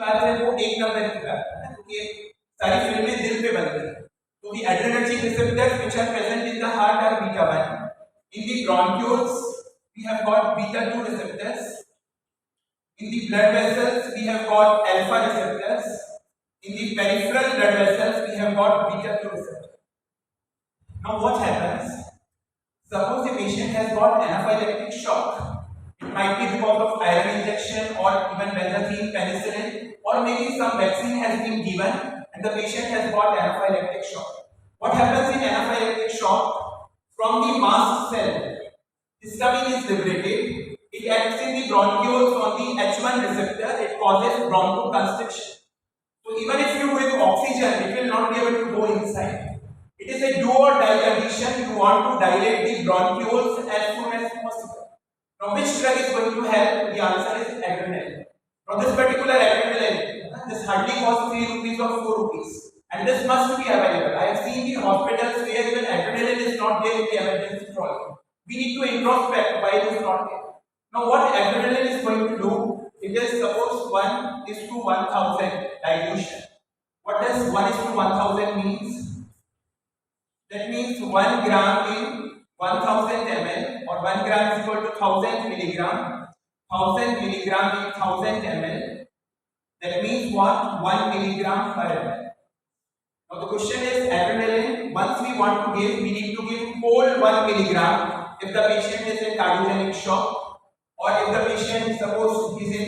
बात है वो एक नंबर की बात है ना, क्योंकि सारी फिल्में दिल पे बनती है। तो the adrenergic receptors which are present in the heart are beta 1. In the bronchioles we have got beta 2 receptors. In the blood vessels we have got alpha receptors. In the peripheral blood vessels we have got beta 2 receptors. Now what happens? Suppose the patient has got anaphylactic shock. It might be because of iron injection or even benzathine, penicillin, or maybe some vaccine has been given and the patient has got anaphylactic shock. What happens in anaphylactic shock? From the mast cell, histamine is liberated. It acts in the bronchioles on the H1 receptor. It causes bronchoconstriction. So even if you give oxygen, it will not be able to go inside. It is a do or die condition. You want to dilate the bronchioles as soon as possible. Now, which drug is going to help? The answer is adrenaline. Now, this particular adrenaline, this hardly costs 3 rupees or 4 rupees, and this must be available. I have seen in hospitals where even adrenaline is not there in the emergency trolley. We need to introspect why it is not there. Now, what adrenaline is going to do? It is suppose 1:1000 dilution. What does 1:1000 means? That means 1 gram in 1000 ml, or 1 gram is equal to 1000 milligram. 1000 milligram in 1000 ml. That means what? 1 milligram per ml. Now the question is adrenaline. Once we want to give, we need to give whole 1 milligram if the patient is in cardiogenic shock, or if the patient suppose is in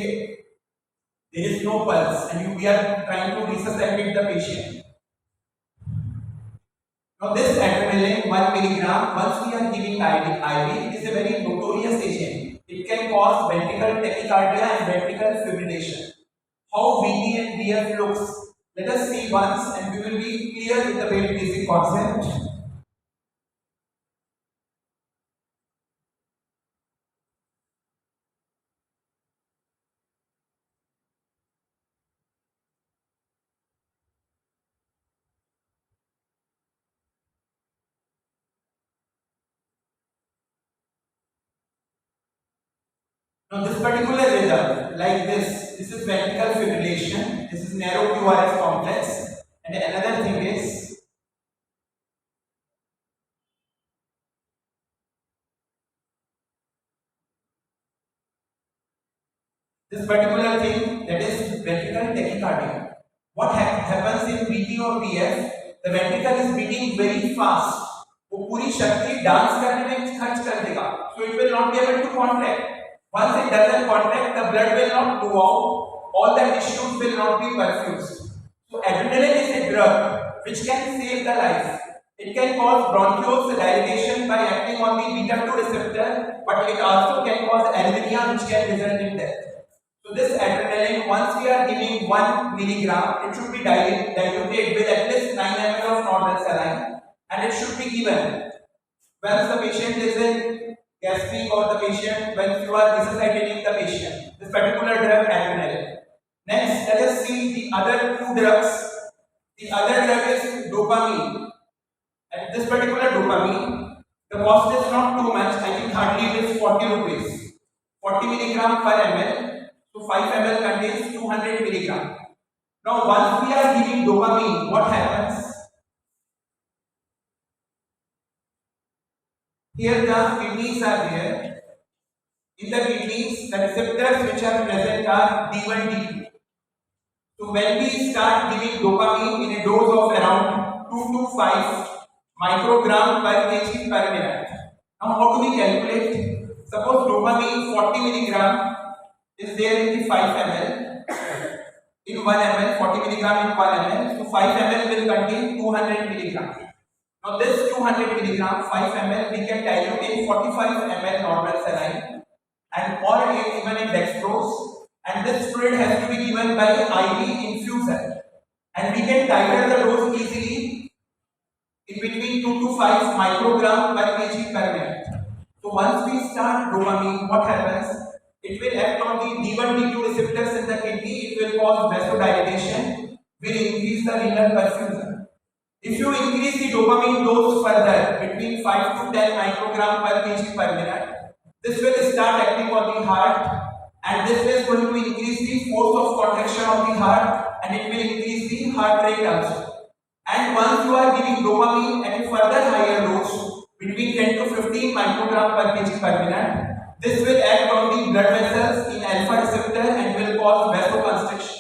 there is no pulse and we are trying to resuscitate the patient. Now this adrenaline 1 milligram, once we are giving IV, it is a very notorious agent. It can cause ventricular tachycardia and ventricular fibrillation. How VT and VF looks, let us see once and we will be clear with the very basic concept. Now this particular rhythm, like this is ventricular fibrillation, this is narrow QRS complex, and another thing is this particular thing, that is ventricular tachycardia. What happens in VT or VF? The ventricle is beating very fast. वो पूरी शक्ति dance करने में खर्च कर देगा, so it will not be able to contract. Once it doesn't contract, the blood will not go out, all the tissues will not be perfused. So adrenaline is a drug which can save the life. It can cause bronchiole dilation by acting on the beta 2 receptor, but it also can cause arrhythmia which can result in death. So this adrenaline, once we are giving 1 milligram, it should be diluted with at least 9 ml of normal saline, and it should be given when the patient is in gastric, or the patient when you are resuscitating the patient. This particular drug adrenaline. Next, let us see the other two drugs. The other drug is dopamine. And this particular dopamine, the cost is not too much. I think hardly it is 40 rupees. 40 milligram per ml. So 5 ml contains 200 milligram. Now once we are giving dopamine, what happens? Here the kidneys are there. In the kidneys, the receptors which are present are D1, D2. So when we start giving dopamine in a dose of around 2 to 5 microgram per kg per minute. Now how do we calculate? Suppose dopamine 40 milligram is there in the 5 ml. In 1 ml, 40 milligram in 1 ml. So 5 ml will contain 200 milligram. Now this 200 milligram 5 ml we can dilute in 45 ml normal saline and or even in dextrose, and this fluid has to be given by IV infusion, and we can titrate the dose easily in between 2 to 5 microgram per kg per minute. So once we start dopamine, what happens? It will act on the D1, D2 receptors in the kidney. It will cause vasodilation, will increase the renal perfusion. If you increase the dopamine dose further between 5 to 10 microgram per kg per minute, this will start acting on the heart, and this is going to increase the force of contraction of the heart, and it will increase the heart rate also. And once you are giving dopamine at a further higher dose, between 10 to 15 microgram per kg per minute, this will act on the blood vessels in alpha receptor and will cause vasoconstriction.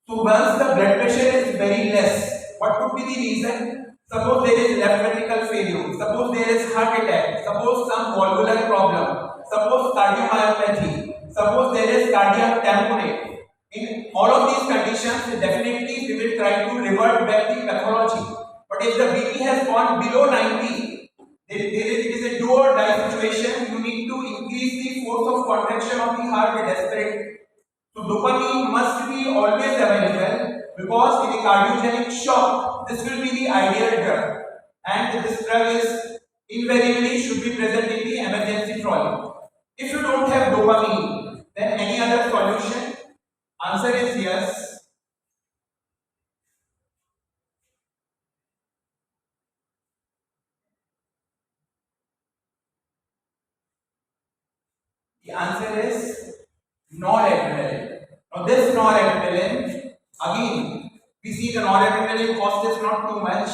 So once the blood pressure is very less, what could be the reason? Suppose there is left ventricle failure, suppose there is heart attack, suppose some valvular problem, suppose cardiomyopathy, suppose there is cardiac tamponade. In all of these conditions, definitely we will try to revert back the pathology. But if the BP has gone below 90, it is a do or die situation. You need to increase the force of contraction of the heart with desperate. So dopamine must be always available, because in a cardiogenic shock, this will be the ideal drug, and this drug is invariably should be present in the emergency trolley. If you don't have dopamine, then any other solution? Answer is yes. The answer is noradrenaline. Now this noradrenaline, again, we see the noradrenaline cost is not too much.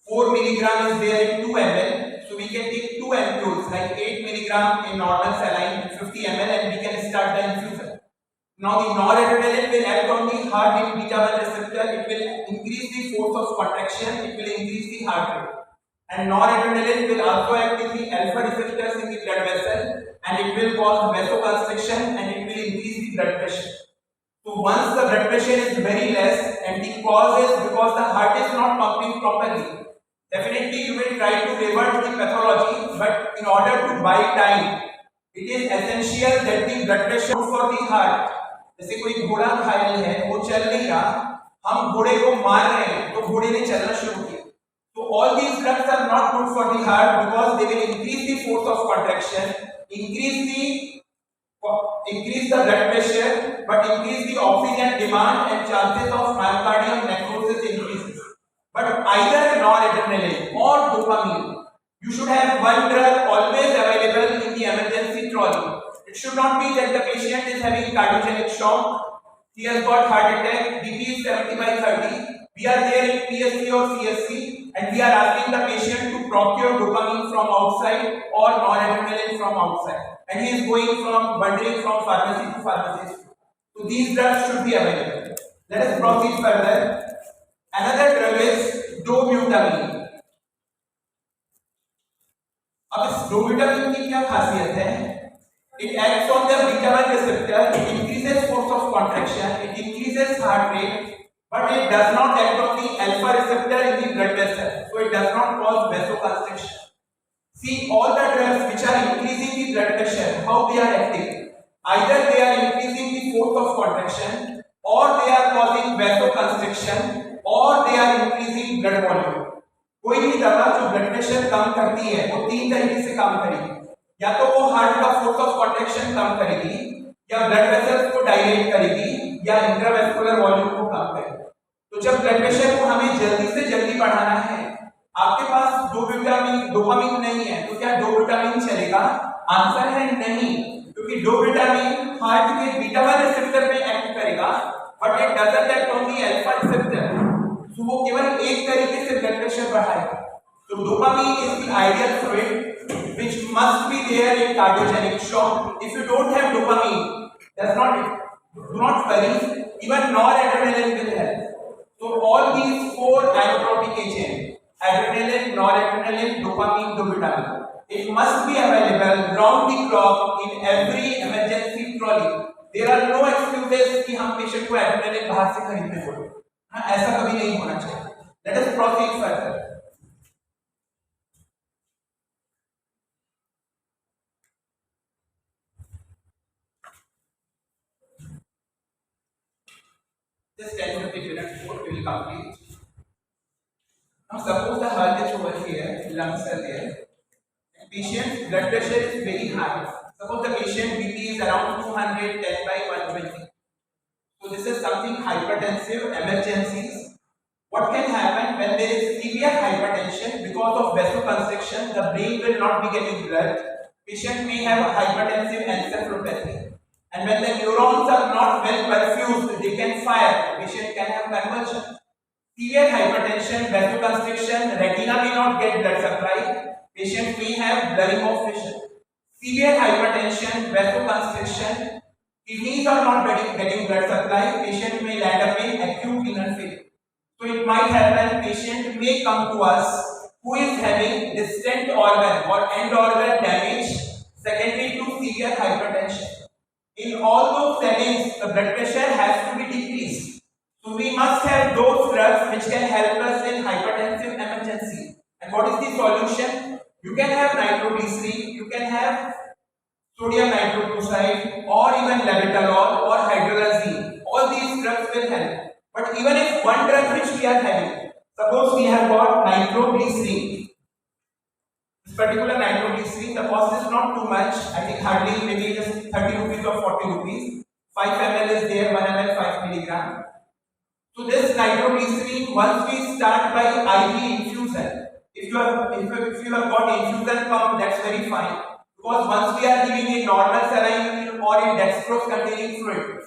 4 milligram is there in 2 ml, so we can take 2 ampoules like 8 milligram in normal saline in 50 ml, and we can start the infusion. Now the noradrenaline will act on the heart in beta 1 receptor. It will increase the force of contraction. It will increase the heart rate. And noradrenaline will also act in the alpha receptors in the blood vessel, and it will cause vasoconstriction, and it will increase the blood pressure. So once the blood pressure is very less, and the cause is because the heart is not pumping properly, definitely you will try to revert the pathology, but in order to buy time, it is essential that the blood pressure for the heart. जैसे कोई घोड़ा घायल है, वो चल नहीं रहा, हम घोड़े को मार रहे हैं, तो घोड़े ने चलना शुरू किया. So all these drugs are not good for the heart, because they will increase the force of contraction, increase the blood pressure, but increase the oxygen demand, and chances of myocardial necrosis increases. But either noradrenaline or dopamine, you should have one drug always available in the emergency trolley. It should not be that the patient is having cardiogenic shock, he has got heart attack, BP is 70/30. We are there in PSC or CSC, and we are asking the patient to procure dopamine from outside or noradrenaline from outside, and he is wandering from pharmacy to pharmacy. So these drugs should be available. Let us proceed further. Another drug is dobutamine. अब इस dobutamine की क्या खासियत है? It acts on the beta 1 receptor. It increases force of contraction. It increases heart rate, but it does not act on the alpha receptor in the blood vessel, so it does not cause vasoconstriction. See, all the drugs which are increasing the blood pressure, how they are acting? Either they are increasing the force of contraction, or they are causing vasoconstriction, or they are increasing blood volume. कोई भी दवा जो blood pressure कम करती है, वो तीन तरीके से काम करेगी. या तो वो हार्ट का फोर्स ऑफ कॉन्ट्रैक्शन कम करेगी, या ब्लड वेसल्स को डायलेट करेगी, या इंट्रावेस्कुलर वॉल्यूम को कम करेगी. तो जब ब्लड प्रेशर को हमें जल्दी से जल्दी बढ़ाना है, आपके पास डोपामिन नहीं है, तो क्या डोबुटामिन चलेगा? आंसर है नहीं, क्योंकि डोबुटामिन हार्ट के बीटा 1 रिसेप्टर पे एक्ट करेगा, but it doesn't act on the alpha receptor. तो वो केवल एक तरीके से ब्लड प्रेशर बढ़ाएगा. तो dopamine is the ideal fluid which must be there in cardiogenic shock. If you don't have dopamine, do not worry, even noradrenaline will help. So all these four inotropic agents, adrenaline, noradrenaline, dopamine, dobutamine, it must be available round the clock in every emergency trolley. There are no excuses कि हम patient को adrenaline बाहर से खरीदने बोले. ऐसा कभी नहीं होना चाहिए. Let us proceed further. Just 10-15 minutes more we will complete. Now suppose the heart is over here, lungs are there, and patient's blood pressure is very high. Suppose the patient BP is around 210/120. So this is something hypertensive emergencies. What can happen when there is severe hypertension? Because of vasoconstriction, the brain will not be getting blood. Patient may have hypertensive encephalopathy. And when the neurons are not well perfused, they can fire. The patient can have convulsion. Severe hypertension, vasoconstriction, retina may not get blood supply. Patient may have blurring of vision. Severe hypertension, vasoconstriction, kidneys are not getting blood supply. Patient may land up in acute renal failure. So it might happen patient may come to us who is having distant organ or end organ damage secondary to severe hypertension. In all those settings, the blood pressure has to be decreased. So we must have those drugs which can help us in hypertensive emergency. And what is the solution? You can have nitroglycerin, you can have sodium nitroprusside, or even labetalol or hydralazine. All these drugs will help. But even if one drug which we are having, suppose we have got nitroglycerin, this particular nitroglycerin, the cost is not too much. I think hardly maybe just 30 rupees or 40 rupees. 5 ml is there, 1 ml 5 milligram. So this nitroglycerin, once we start by IV infusion, if you have got infusion pump, that's very fine. Because once we are giving a normal saline or a dextrose containing fluid,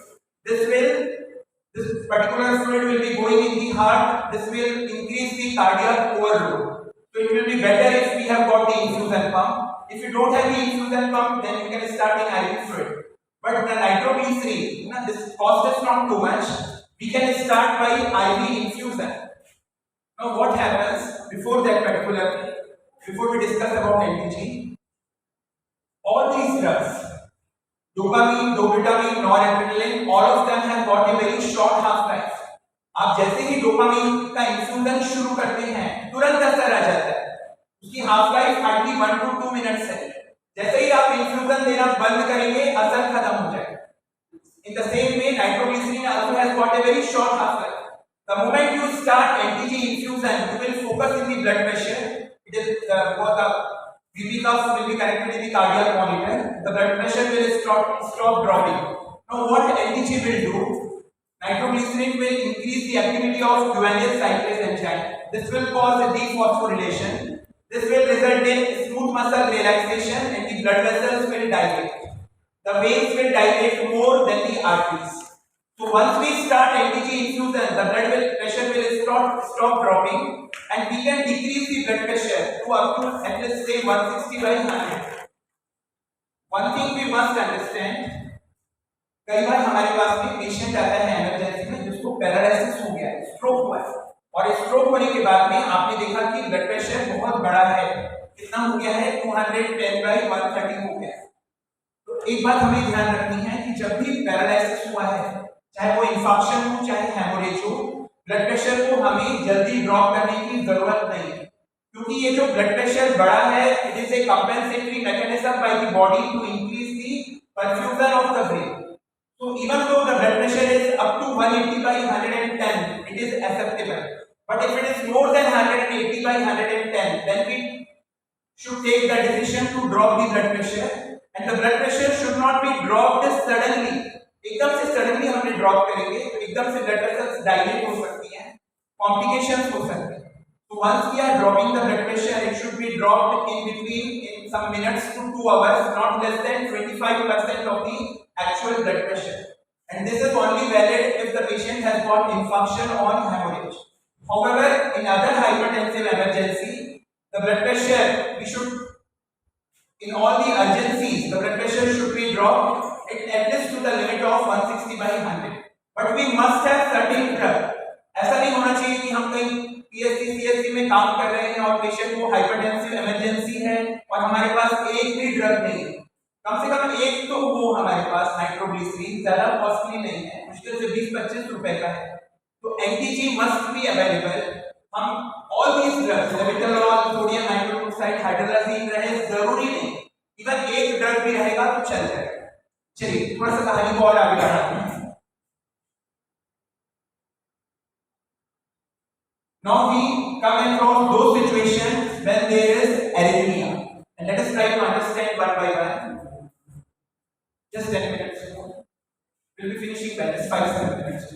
this particular fluid will be going in the heart. This will increase the cardiac overload. So it will be better if we have got the infusion pump. If you don't have the infusion pump, then you can start in IV fluid. But the nitroglycerin, this cost is not too much. We can start by IV infusion. Now what happens before we discuss about NTG, all these drugs, dopamine, dopamine, noradrenaline, all of them have got a very short half life. आप जैसे ही dopamine का infusion शुरू करते हैं तुरंत असर आ जाता है, उसकी half life hardly 1 to 2 minutes है. जैसे ही आप इन्फ्यूजन देना बंद करेंगे असर खत्म हो जाएगा. In the same way, nitroglycerin also has got a very short half life. The moment you start NTG infusion, you will focus in the blood pressure. It is the BP curve will be connected in the cardiac monitor. The blood pressure will stop dropping. Now, what NTG will do? Nitroglycerin will increase the activity of guanylyl cyclase enzyme. This will cause a dephosphorylation. This will result in smooth muscle relaxation and the blood vessels will dilate. The veins will dilate more than the arteries. So once we start NTG infusion, the blood pressure will stop dropping and we can decrease the blood pressure to up to at least say 160 by 100. One thing we must understand, कई बार हमारे पास में patient आता है emergency में जिसको paralysis हो गया है, स्ट्रोक हुआ है, और स्ट्रोक होने के बाद में आपने देखा कि ब्लड प्रेशर बहुत बड़ा है, कितना हो गया है 210 by 130 हो गया है. तो एक बात हमें ध्यान रखनी है कि जब भी पैरालिसिस हुआ है, चाहे वो इंफाक्शन हो चाहे हेमोरेज हो, ब्लड प्रेशर को हमें जल्दी ड्रॉप करने की जरूरत नहीं है, क्योंकि ये जो ब्लड प्रेशर बढ़ा है, it is a compensatory mechanism by the body to increase the perfusion of the brain. So even though the blood pressure is up to 180 by 110, it is acceptable. But if it is more than 180 by 110, then we should take the decision to drop the blood pressure. And the blood pressure should not be dropped suddenly. एकदम से suddenly हमने drop करेंगे तो एकदम से blood vessels dilate हो सकती हैं, complications हो सकती हैं. So once we are dropping the blood pressure, it should be dropped in between in some minutes to 2 hours, not less than 25% of the actual blood pressure. And this is only valid if the patient has got infarction or hemorrhage. However, in other hypertensive emergency, the blood pressure in all the urgencies, the blood pressure should be dropped at least to the limit of 160 by 100. But we must have certain drug. ऐसा नहीं होना चाहिए कि हम कहीं PSC CSC में काम कर रहे हैं और पेशेंट को हाइपरटेंसिव इमरजेंसी है और हमारे पास एक भी ड्रग नहीं है. कम से कम एक तो वो हमारे पास नाइट्रोग्लिसरीन, ज्यादा कॉस्टली नहीं है, मुश्किल से 20-25 रुपए का है. तो एंटीजी मस्ट बी अवेलेबल. हम all these drugs, labetalol, sodium nitroxide, hydralazine रहे जरूरी नहीं, इवन एक ड्रग भी रहेगा तो चल जाएगा. चलिए थोड़ा सा कहानी को और आगे बढ़ाते हैं. Now we come across those situations when there is arrhythmia, and let us try to understand one by one. Just 10 minutes. We'll be finishing by just 5-7 minutes.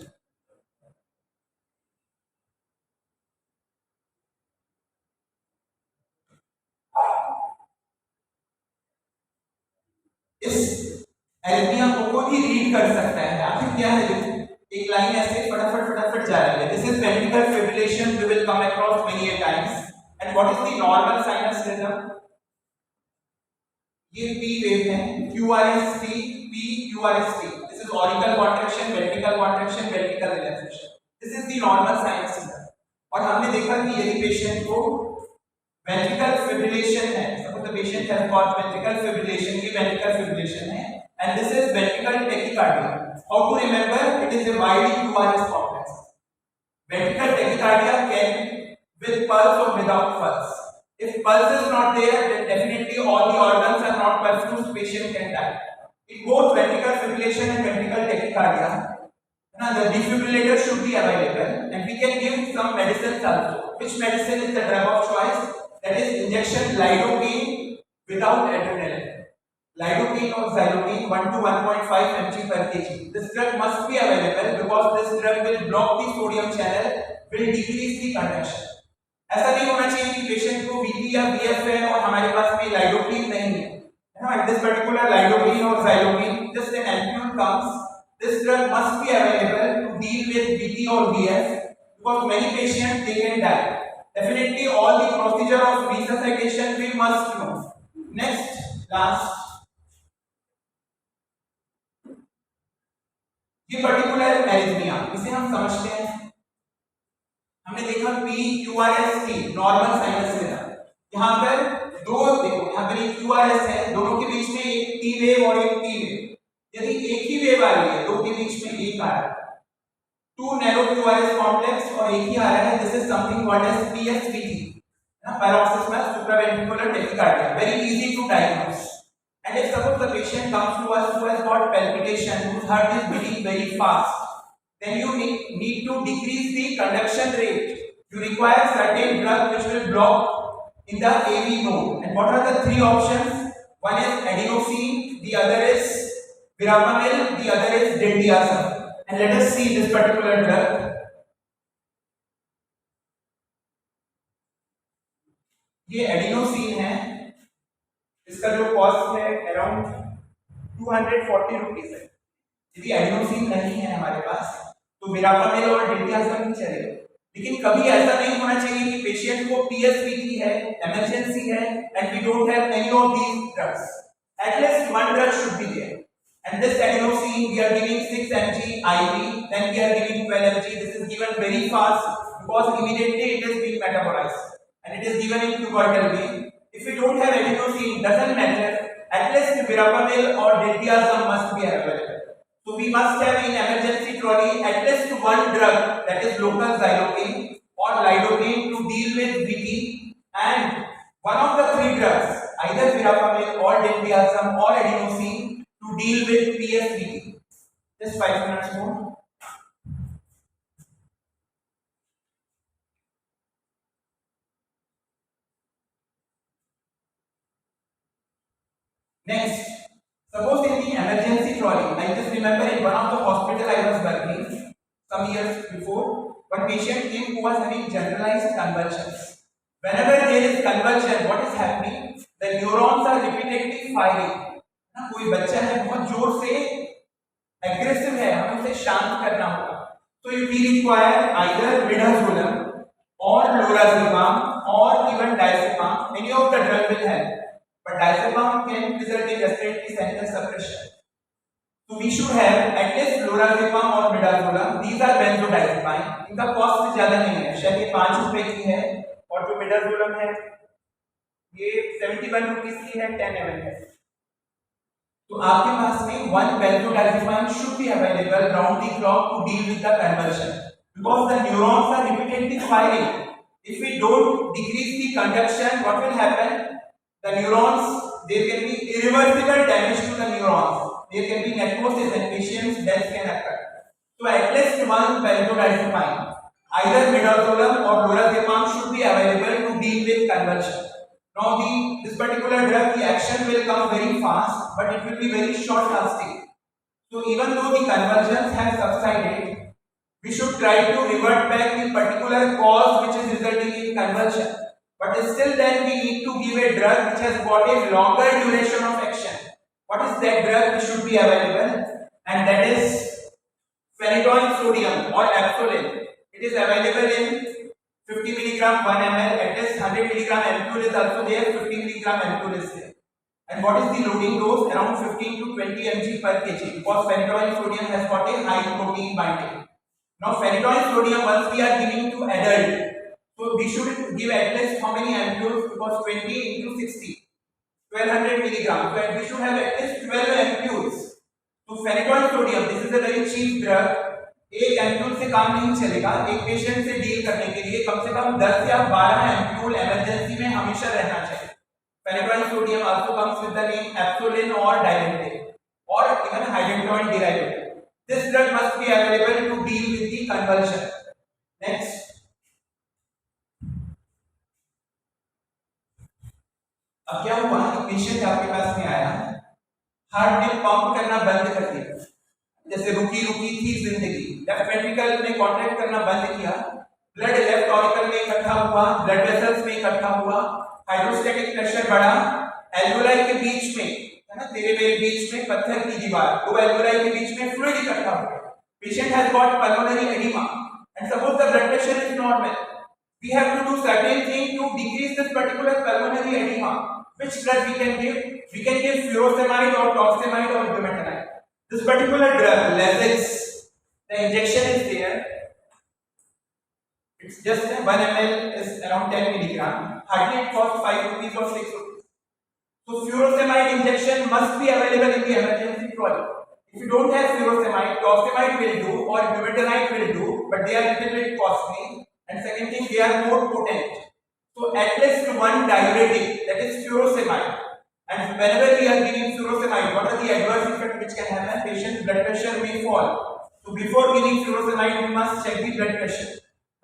Arrhythmia को कोई भी रीड कर सकता है। आखिर क्या है, देखो एक लाइन ऐसे फटाफट फटाफट जा रही है। This is ventricular fibrillation, we will come across many times. And what is the normal sinus rhythm? ये पी वेव है, QRST, P QRST। This is auricle contraction, ventricle contraction, ventricle relaxation. This is the normal sinus rhythm. और हमने देखा कि यदि patient को ventricle fibrillation है, suppose the patient has got ventricle fibrillation, ये वेंट्रिकल फिब्रिलेशन है and this is ventricular tachycardia. How to remember? It is a widely QRS complex. Ventricular tachycardia can with pulse or without pulse. If pulse is not there, then definitely all the organs are not perfused, patient can die. In both ventricular fibrillation and ventricular tachycardia, now the defibrillator should be available, and we can give some medicines also. Which medicine is the drug of choice? That is injection lidocaine without adrenaline. Lidocaine or xylocaine 1 to 1.5 mg per kg. This drug must be available because this drug will block the sodium channel, will decrease the conduction. ऐसा नहीं होना चाहिए कि patient को VT या VF है और हमारे पास में lidocaine नहीं है, है ना? This particular lidocaine or xylocaine, just an ampule comes. This drug must be available to deal with VT or VF because many patients they can die. Definitely all the procedure of resuscitation we must know. Next, last. ये particular arrhythmia, इसे हम समझते हैं। हमने देखा PQRST normal sinus rhythm. यहाँ पर दो देखो, यहाँ पर एक QRS है, दोनों के बीच में एक T वेव और एक P वेव। यदि एक ही वेव आ रही है, दो के बीच में एक आ रहा है, टू नैरो QRS कॉम्प्लेक्स और एक ही आ रहा है, this is something called as PSVT, ना paroxysmal supraventricular tachycardia, very easy to diagnose. And if suppose the patient comes to us who has got palpitation, whose heart is beating very fast, then you need to decrease the conduction rate. You require certain drug which will block in the AV node. And what are the three options? One is adenosine, the other is verapamil, the other is diltiazem. And let us see this particular drug. ये adenosine है, इसका जो cost है around 240 rupees है। यदि adenosine नहीं है हमारे पास तो वेरापामिल और डिल्टियाज़ेम भी चलेगा। लेकिन कभी ऐसा नहीं होना चाहिए कि पेशेंट को PSVT है, इमरजेंसी है, and we don't have any of these drugs. At least one drug should be there, and this adenosine we are giving 6 mg IV, then we are giving 12 mg. This is given very fast because immediately it is being metabolized and it is given in cuboidal way. If we don't have adenosine, doesn't matter, at least verapamil or diltiazem must be available. So we must have in emergency trolley at least one drug, that is local xylocaine or lidocaine to deal with VT, and one of the three drugs, either verapamil or diltiazem or adenosine to deal with PSVT. Just 5 minutes more. Next, suppose in the emergency trolley, I just remember in one of the hospital I was working some years before, one patient came who was having generalized convulsions. Whenever there is convulsion, what is happening? The neurons are repeatedly firing. ना कोई बच्चा है बहुत जोर से aggressive है, हमें उसे शांत करना होगा. So we require either midazolam or lorazepam or even diazepam. Any of the drug will help. But diazepam can result in respiratory center suppression. So we should have at least lorazepam or midazolam. These are benzodiazepine. इनका cost ज्यादा नहीं है, शायद ये 5 रुपए की है, और जो midazolam है ये 71 रुपीस की है, 10 ml है. तो आपके पास में one benzodiazepine should be available round the clock to deal with the convulsion, because the neurons are repeatedly firing. If we don't decrease the conduction, what will happen? The neurons, there can be irreversible damage to the neurons. There can be necrosis and patient's death can occur. So at least one benzodiazepine, either midazolam or lorazepam should be available to deal with convulsion. Now this particular drug, the action will come very fast, but it will be very short lasting. So even though the convulsions have subsided, we should try to revert back the particular cause which is resulting in convulsion. But still then we need to give a drug which has got a longer duration of action. What is that drug which should be available? And that is phenytoin sodium or Absolin. It is available in 50 milligram 1 ml. At least 100 milligram ampule is also there. 50 milligram ampule is there. And what is the loading dose? Around 15 to 20 mg per kg. Because phenytoin sodium has got a high protein binding. Now phenytoin sodium, once we are giving to adult, so we should give at least how many ampules? Because 20 into 60, 1200 milligrams. So we should have at least 12 ampules. तो phenytoin sodium, this is a very cheap drug. एक ampoule से काम नहीं चलेगा. एक patient से deal करने के लिए कम से कम 10 या 12 एम्प्यूल इमरजेंसी में हमेशा रहना चाहिए. Phenytoin sodium also comes with the name Absolin or Dilantin or even Hydantoin derivative. This drug must be available to deal with the convulsion. Next. अब क्या हुआ? पेशेंट आपके पास में आया, हार्ट ने पंप करना बंद कर दिया, जैसे रुकी रुकी थी जिंदगी. लेफ्ट वेंट्रिकल में कॉन्ट्रैक्ट करना बंद किया, ब्लड लेफ्ट ऑरिकल में इकट्ठा हुआ, ब्लड वेसल्स में इकट्ठा हुआ, हाइड्रोस्टैटिक प्रेशर बढ़ा, एल्वोलाई के बीच में, है ना, तेरे मेरे बीच में पत्थर की दीवार, दो एल्वोलाई के बीच में फ्लूइड इकट्ठा हो गया. Patient has got pulmonary oedema and suppose the blood pressure is normal. We have to do certain thing to decrease this particular pulmonary edema. Which drug we can give? We can give furosemide or torsemide or bumetanide. This particular drug, Lasix, the injection is there. It's just 1 ml is around 10 milligram. Hardly it costs 5 rupees or 6 rupees. So furosemide injection must be available in the emergency trolley. If you don't have furosemide, torsemide will do or bumetanide will do, but they are little bit costly. And second thing, they are more potent. So at least one diuretic, that is furosemide. And whenever we are giving furosemide, what are the adverse effects which can happen? Patient's blood pressure may fall. So before giving furosemide, we must check the blood pressure.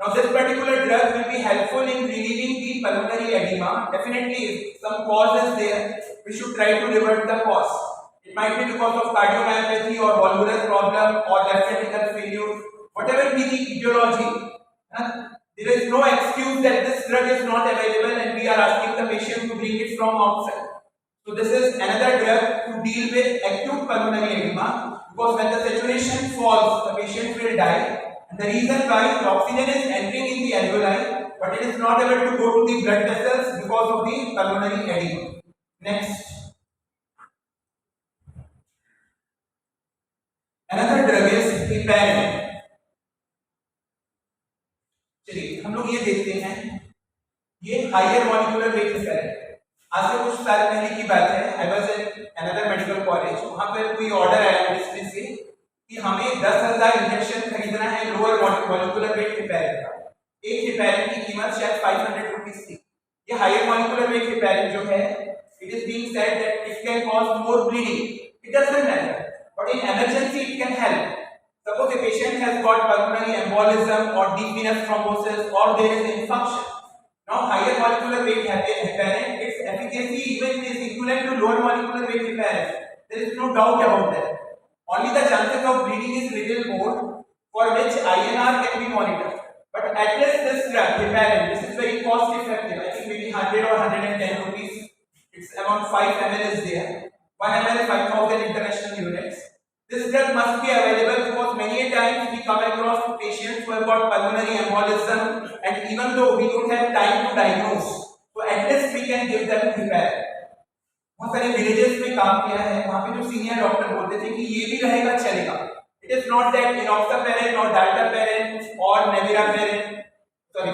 Now this particular drug will be helpful in relieving the pulmonary edema. Definitely, if some cause is there, we should try to revert the cause. It might be because of cardiomyopathy or valvular problem or left ventricular failure. Whatever be the etiology, there is no excuse that this drug is not available and we are asking the patient to bring it from outside. So this is another drug to deal with acute pulmonary edema, because when the saturation falls, the patient will die. And the reason why, the oxygen is entering in the alveoli, but it is not able to go to the blood vessels because of the pulmonary edema. Next. Another drug is heparin. चलिए हम लोग ये देखते हैं, ये higher molecular weight heparin. आज से कुछ साल पहले की बात है, I was in another medical college. वहां पर कोई ऑर्डर आया मिनिस्ट्री से कि हमें 10,000 इंजेक्शन खरीदना है लोअर मॉलिक्यूलर वेट हेपेरिन का. एक हेपेरिन की कीमत शायद 500 रुपीस थी. ये हायर मॉलिक्यूलर वेट हेपेरिन जो है, it is being said that it can cause more bleeding. It doesn't matter, but in emergency it can help. Suppose a patient has got pulmonary embolism or deep venous thrombosis or there is infarction. Now higher molecular weight heparin, its efficacy even is equivalent to lower molecular weight heparin. There is no doubt about that. Only the chances of bleeding is little more, for which INR can be monitored. But at least this drug, heparin, this is very cost effective. I think maybe 100 or 110 rupees. It's around 5 ml is there. 1 ml 5,000 international units. This drug must be available because many times we come across patients who have got pulmonary embolism, and even though we don't have time to diagnose, so at least we can give them heparin. बहुत सारे villages में काम किया है, वहाँ पे जो senior doctor बोलते थे कि ये भी रहेगा चलेगा. It is not that enoxaparin or dalteparin or neviraparin, sorry,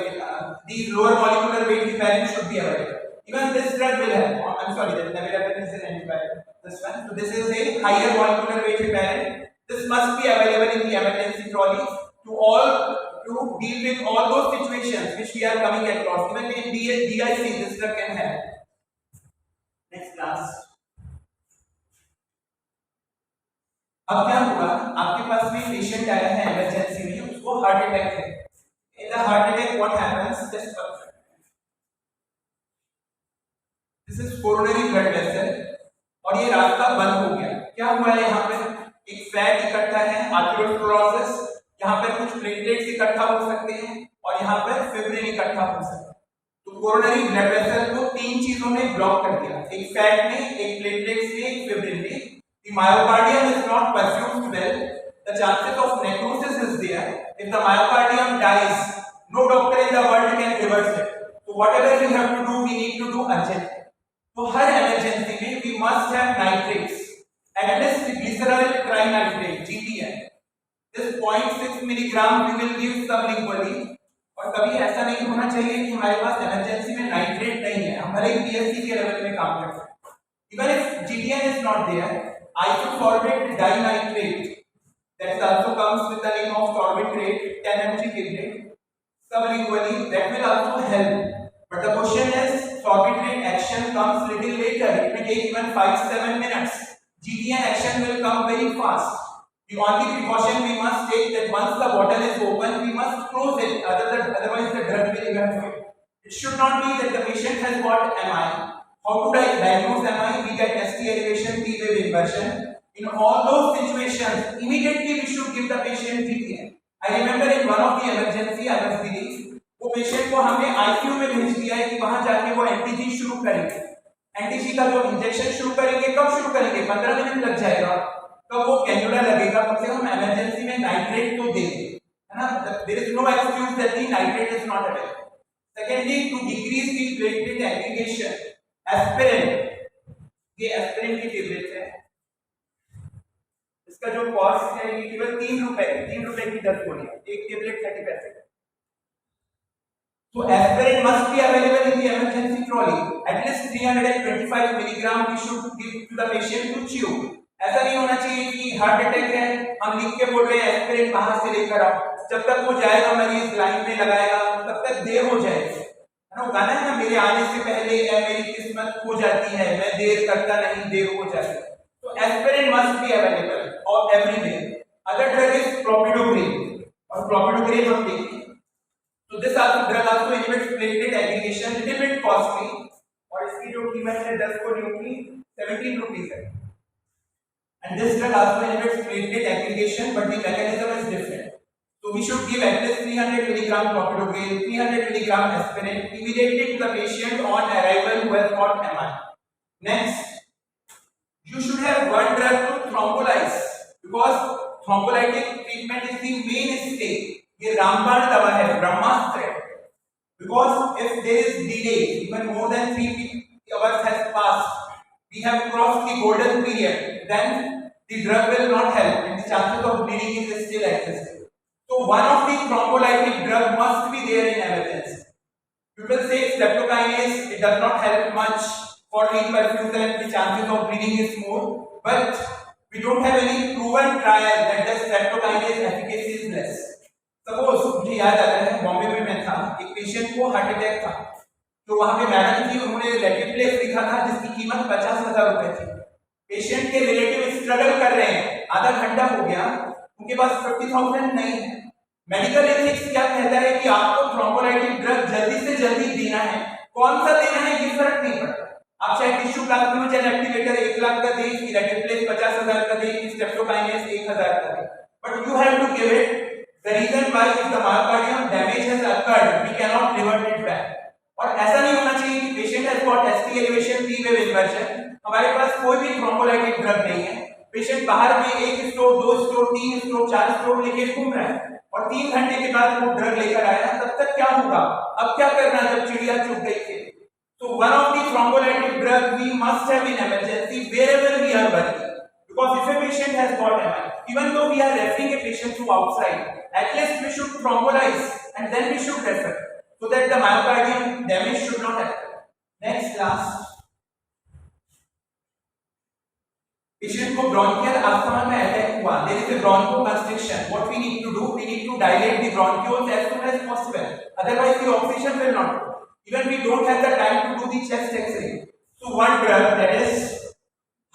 these lower molecular weight heparin should be available. Even this drug will help. I'm sorry, that neviraparin is an antiviral. This one. So this is a higher molecular weight heparin. This must be available in the emergency trolley to deal with all those situations which we are coming across. Even in DIC, this drug can help. Next class. अब क्या हुआ? आपके पास में patient आया है emergency में, उसको heart attack है. In the heart attack, what happens? This is coronary blood vessel. और ये रास्ता बंद हो गया. क्या हुआ है? यहाँ पे एक फैट इकट्ठा है, आर्थरोस्क्लेरोसिस. यहाँ पर कुछ प्लेटलेट्स इकट्ठा हो सकते हैं और यहाँ पर फिब्रिन इकट्ठा हो सकता है. तो कोरोनरी ब्लड वेसल को तीन चीजों ने ब्लॉक कर दिया, एक फैट ने, एक प्लेटलेट्स ने, एक फिब्रिन ने. The myocardium is not perfused well. The chances of necrosis is there. If the myocardium dies, no doctor in the world can reverse it. So whatever we have to do, we need to do urgently. तो हर emergency में we must have nitrates. At least glycerol trinitrate (GTN). This 0.6 milligram we will give sublingually. और कभी ऐसा नहीं होना चाहिए कि हमारे पास emergency में nitrate नहीं है. हम भले BSc के लेवल में काम कर सकते हैं. Even if GTN is not there, isosorbate dinitrate, that also comes with the name of sorbitrate, 10 mg tablet, sublingually, that will also help. But the question is, sorbitrate action comes little later. It may take even 5-7 minutes. GTN action will come very fast. The only precaution we must take that once the bottle is open, we must close it. Otherwise, the drug will evaporate. It should not be that the patient has got MI. How to diagnose MI? We get ST elevation, T wave inversion. In all those situations, immediately we should give the patient GTN. I remember in one of the emergency I was dealing, वो patient को हमने ICU में भेज दिया है कि वहां जाके वो एंटीजी शुरू करेंगे. एंटीजी का जो इंजेक्शन शुरू करेंगे, कब शुरू करेंगे? 15 मिनट लग जाएगा. कब वो कैन्युला लगेगा, कम से कम इमरजेंसी में नाइट्रेट तो दे दे, है ना. There is no excuse that the nitrate is not available. Secondly, to decrease the platelet aggregation, aspirin, ये एस्पिरिन की टेबलेट है. इसका जो कॉस्ट है ये केवल 3 रुपए की 10 गोलियां, एक टेबलेट 30 पैसे. So aspirin must be available in the emergency trolley. At least 325 milligram we should give to the patient to chew. ऐसा नहीं होना चाहिए कि हार्ट अटैक है, हम लिख के बोल रहे हैं एस्पिरिन बाहर से लेकर आओ. जब तक वो जाएगा मरीज लाइन में लगाएगा, तब तक देर हो जाएगी, है ना. गाना है ना, मेरे आने से पहले मेरी किस्मत खो जाती है, मैं देर करता नहीं, देर हो जाती है. तो एस्पिरिन must be available और everywhere. Other drug is clopidogrel, और clopidogrel हम देखेंगे. So this drug also inhibits platelet aggregation, little bit costly, और इसकी जो कीमत है 10 गोलियों की 17 रुपीस है. And this drug also inhibits platelet aggregation, but the mechanism is different. So we should give at least 300 milligram clopidogrel, 300 milligram aspirin immediately to the patient on arrival who has got MI. Next, you should have one drug to thrombolyze, because thrombolytic treatment is the mainstay. ये रामबाण दवा है, ब्रह्मास्त्र. Because if there is delay, even more than 3 hours has passed, we have crossed the golden period, then the drug will not help and the chances of bleeding is still existing. So one of the thrombolytic drug must be there in emergency. People say streptokinase, it does not help much for reperfusion, the chances of bleeding is more, but we don't have any proven trial that the streptokinase efficacy is less. Suppose मुझे याद आता है, बॉम्बे में मैं था, एक patient को heart attack था, तो वहां पे मैडम थी, उन्होंने लेटिप्लेस लिखा था जिसकी कीमत 50,000 रुपए थी. पेशेंट के रिलेटिव स्ट्रगल कर रहे हैं, आधा घंटा हो गया, उनके पास 50,000 नहीं है. मेडिकल एथिक्स क्या कहता है कि आपको थ्रोम्बोलाइटिक ड्रग जल्दी से जल्दी देना है. कौन सा देना है ये फर्क नहीं पड़ता. आप चाहे टिश्यू प्लाज्मोजेन एक्टिवेटर 1 लाख का दें, लेटिप्लेस 50,000 का दें, स्ट्रेप्टोकाइनेस 1,000 का दें, but you have to give it. The reason why if the myocardium damage has occurred, we cannot revert it back. और ऐसा नहीं होना चाहिए कि patient has got ST elevation, T wave inversion, हमारे पास कोई भी thrombolytic drug नहीं है, patient बाहर में 1 स्ट्रोक, 2 स्ट्रोक, 3 स्ट्रोक, 4 स्ट्रोक लेके घूम रहा है, और 3 घंटे के बाद वो ड्रग लेकर आया, तब तक क्या होगा? अब क्या करना जब चिड़िया चुग गई थी? So one of the thrombolytic drug we must have in emergency wherever we are working, because if a patient has got MI, even though we are referring a patient to outside, at least we should thrombolyze and then we should refer, so that the myocardium damage should not happen. Next, last, patient को bronchial asthma में attack हुआ, there is a bronchoconstriction. What we need to do? We need to dilate the bronchioles as soon as possible, otherwise the oxygen will not go. Even we don't have the time to do the chest X-ray. So one drug, that is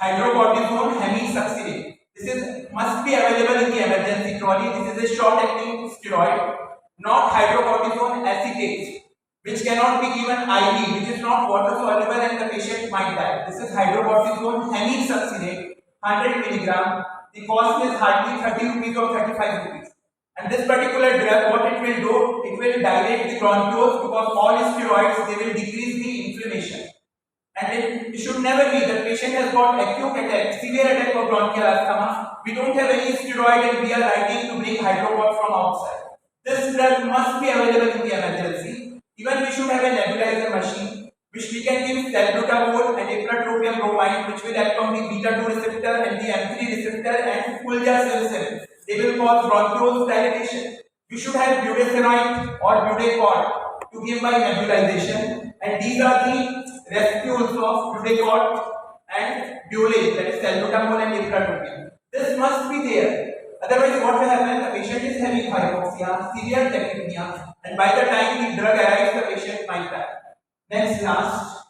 hydrocortisone hemisuccinate. This must be available in the emergency trolley. This is a short-acting steroid, not hydrocortisone acetate, which cannot be given IV, which is not water soluble and the patient might die. This is hydrocortisone hemisuccinate, 100 milligram. The cost is hardly 30 rupees or 35 rupees. And this particular drug, what it will do, it will dilate the bronchioles because all steroids, they will decrease the inflammation. And it should never be that patient has got acute attack, severe attack of bronchial asthma. We don't have any steroid and we are writing to bring hydrocot from outside. This drug must be available in the emergency. Even we should have a nebulizer machine which we can give salbutamol and ipratropium bromide, which will act on the beta-2 receptor and the M3 receptor and Purkinje cells. They will cause bronchiole dilatation. We should have budesonide or budecort to give by nebulization, and these are the residues of budecort and Dulane, that is salbutamol and ipratropium. This must be there. Otherwise, what will happen? The patient is having hypoxia, severe tachypnea, and by the time the drug arrives, the patient might die. Next, last.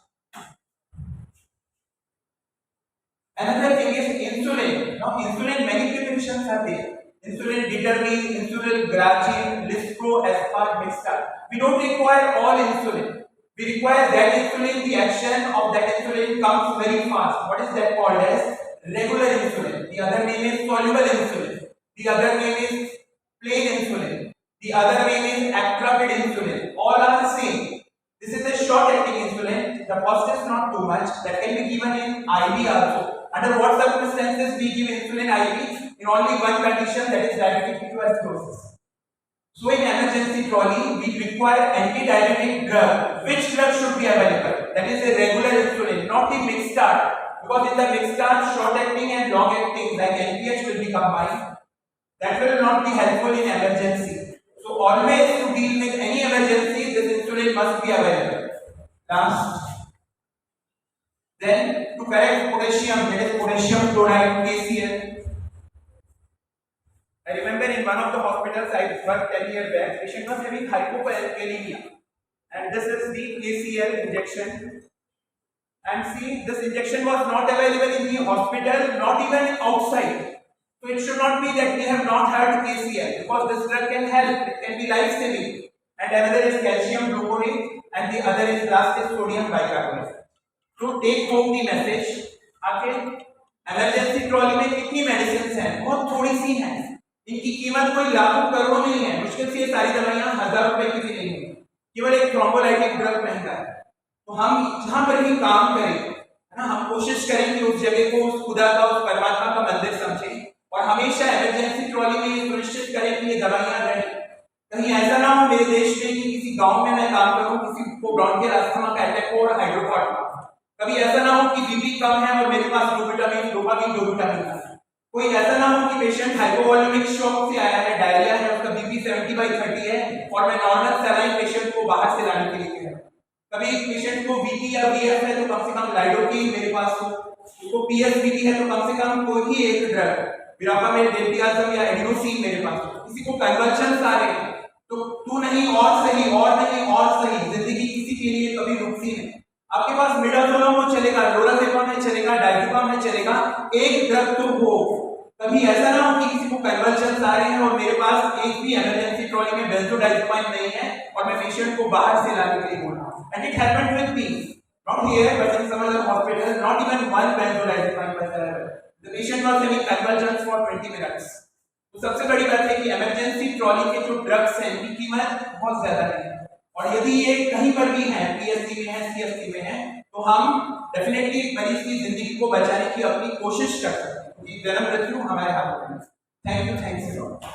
Another thing is insulin. Now, insulin, many preparations are there. Insulin determine, insulin glargine, lispro, aspart, mixta. We don't require all insulin. We require that insulin, the action of that insulin comes very fast. What is that called as? Regular insulin. The other name is soluble insulin. The other name is plain insulin. The other name is actrapid insulin. All are the same. This is a short acting insulin. The cost is not too much. That can be given in IV also. Under what circumstances we give insulin IV? In only one condition, that is diabetic ketoacidosis. So in emergency trolley, we require anti-diabetic drug. Which drug should be available? That is a regular insulin, not the mixed start. Because in the mixed start, short acting and long acting like NPH will be combined. That will not be helpful in emergency. So always to deal with any emergency, this insulin must be available. Last. Then to correct potassium, that is potassium chloride, KCl. I remember in one of the hospitals I worked 10 years back, patient was having hypokalemia, and this is the KCl injection. And see, this injection was not available in the hospital, not even outside. So it should not be that we have not had KCl, because this drug can help, it can be life-saving. And another is calcium gluconate, and the other is last is sodium bicarbonate. तो take home दी message आके emergency trolley में कितनी medicine हैं, बहुत थोड़ी सी हैं, इनकी कीमत कोई लाखों करोड़ों नहीं है, मुश्किल से ये सारी दवाइयां 1000 रुपए की भी नहीं है, केवल एक थ्रोम्बोलाइटिक ड्रग महंगा है। तो हम जहां पर भी काम करें, है ना, हम कोशिश करें कि उस जगह को उस खुदा का, उस परमात्मा का मंदिर समझें और हमेशा इमरजेंसी ट्रॉली में ये सुनिश्चित करें कि ये दवाइयां रहें। कहीं ऐसा ना हो मेरे देश में कि किसी गांव में मैं काम करूं, किसी को ब्रोंकियल अस्थमा का अटैक हो और हाइड्रोकॉट हो। कभी ऐसा ना हो कि बीपी कम है और मेरे पास डोपामिन है। कोई ऐसा ना हो कि पेशेंट हाइपोवॉल्यूमिक शॉक से आया है, डायरिया है, उसका बीपी 70/30 है और मैं नॉर्मल सलाइन पेशेंट को बाहर से लाने के लिए कह रहा हूं। कभी पेशेंट को बीपी या बीएफ है तो कम से कम लाइडोकेन मेरे पास हो, उसको पीएसबीटी है तो कम से कम कोई एक ड्रग विरापामेल, डेल्टियाजम या एडिनोसिन मेरे पास हो। किसी को कन्वर्जन्स आ रहे हैं तो तू नहीं और सही, और नहीं और सही, जिंदगी किसी के लिए कभी रुकती नहीं। आपके पास मिडाजोलम हो चलेगा, लोराजेपाम है चलेगा, डायजेपाम है चलेगा, एक ड्रग तो हो। कभी ऐसा ना हो कि किसी को कन्वर्जन्स आ रहे हैं और मेरे पास एक भी इमरजेंसी ट्रॉली में बेंजोडाइजेपाम नहीं है और मैं पेशेंट को बाहर से लाने के लिए बोल रहा हूं। And it happened with me, not here but in some other hospital, not even one benzodiazepine was there. The patient was having convulsions for 20 minutes. तो सबसे बड़ी बात है कि इमरजेंसी ट्रॉली के जो ड्रग्स हैं उनकी कीमत बहुत ज्यादा नहीं है, और यदि ये कहीं पर भी है, पीएससी में है, सीएससी में है, तो हम डेफिनेटली मरीज की जिंदगी को बचाने की अपनी कोशिश कर सकते हैं, क्योंकि जन्म मृत्यु हमारे हाथों में है। Thank you, thanks a lot.